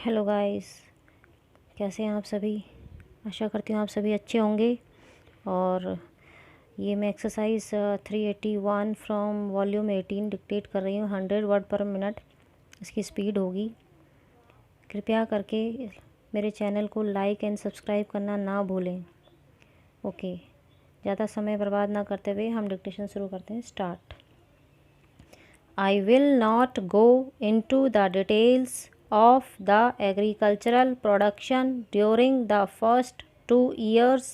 Hello guys, कैसे हैं आप सभी। आशा करती हूँ आप सभी अच्छे होंगे। और ये मैं एक्सरसाइज 381 फ्रॉम वॉल्यूम 18 डिक्टेट कर रही हूँ। 100 वर्ड पर मिनट इसकी स्पीड होगी। कृपया करके मेरे चैनल को लाइक एंड सब्सक्राइब करना ना भूलें। ओके, ज़्यादा समय बर्बाद ना करते हुए हम डिक्टेशन शुरू करते हैं। Start. I will not go into the details of the agricultural production during the first 2 years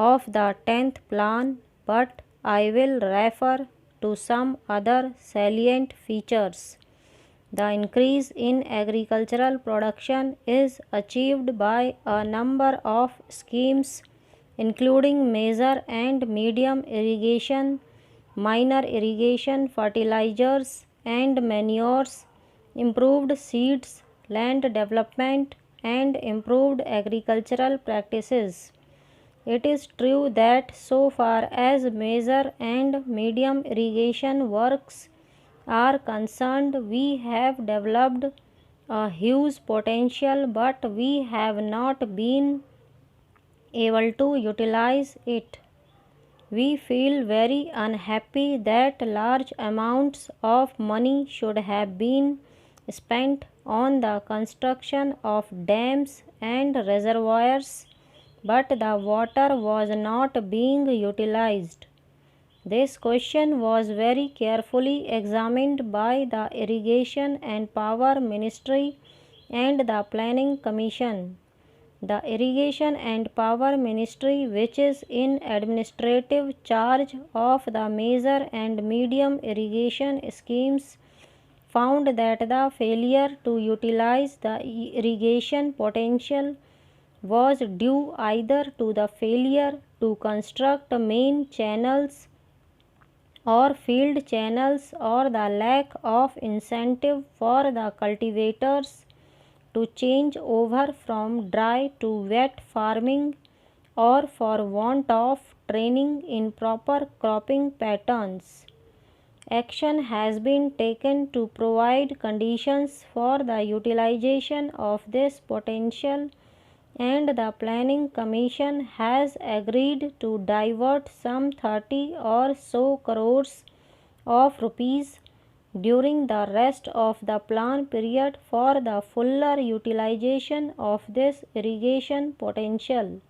of the 10th plan, but I will refer to some other salient features. The increase in agricultural production is achieved by a number of schemes, including major and medium irrigation, minor irrigation, fertilizers and manures, improved seeds, land development, and improved agricultural practices. It is true that so far as major and medium irrigation works are concerned, we have developed a huge potential, but we have not been able to utilize it. We feel very unhappy that large amounts of money should have been spent on the construction of dams and reservoirs, but the water was not being utilized. This question was very carefully examined by the Irrigation and Power Ministry and the Planning Commission. The Irrigation and Power Ministry, which is in administrative charge of the major and medium irrigation schemes, found that the failure to utilize the irrigation potential was due either to the failure to construct main channels or field channels, or the lack of incentive for the cultivators to change over from dry to wet farming, or for want of training in proper cropping patterns. Action has been taken to provide conditions for the utilization of this potential, and the Planning Commission has agreed to divert some 30 or so crores of rupees during the rest of the plan period for the fuller utilization of this irrigation potential.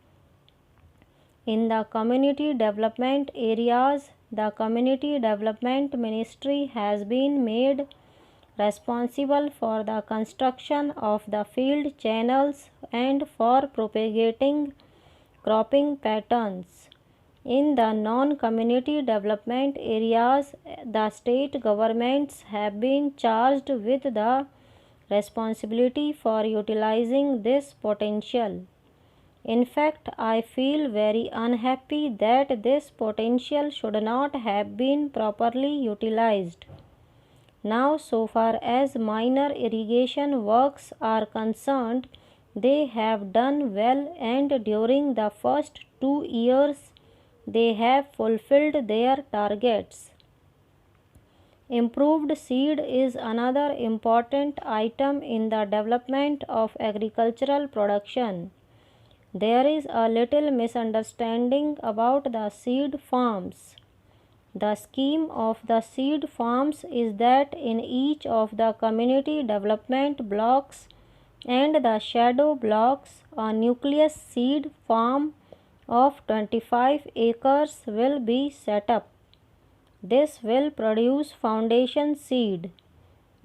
In the community development areas, the Community Development Ministry has been made responsible for the construction of the field channels and for propagating cropping patterns. In the non-community development areas, the state governments have been charged with the responsibility for utilizing this potential. In fact, I feel very unhappy that this potential should not have been properly utilized. Now, so far as minor irrigation works are concerned, they have done well, and during the first 2 years, they have fulfilled their targets. Improved seed is another important item in the development of agricultural production. There is a little misunderstanding about the seed farms. The scheme of the seed farms is that in each of the community development blocks and the shadow blocks, a nucleus seed farm of 25 acres will be set up. This will produce foundation seed.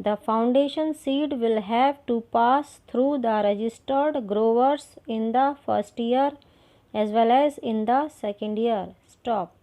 The foundation seed will have to pass through the registered growers in the first year as well as in the second year. Stop.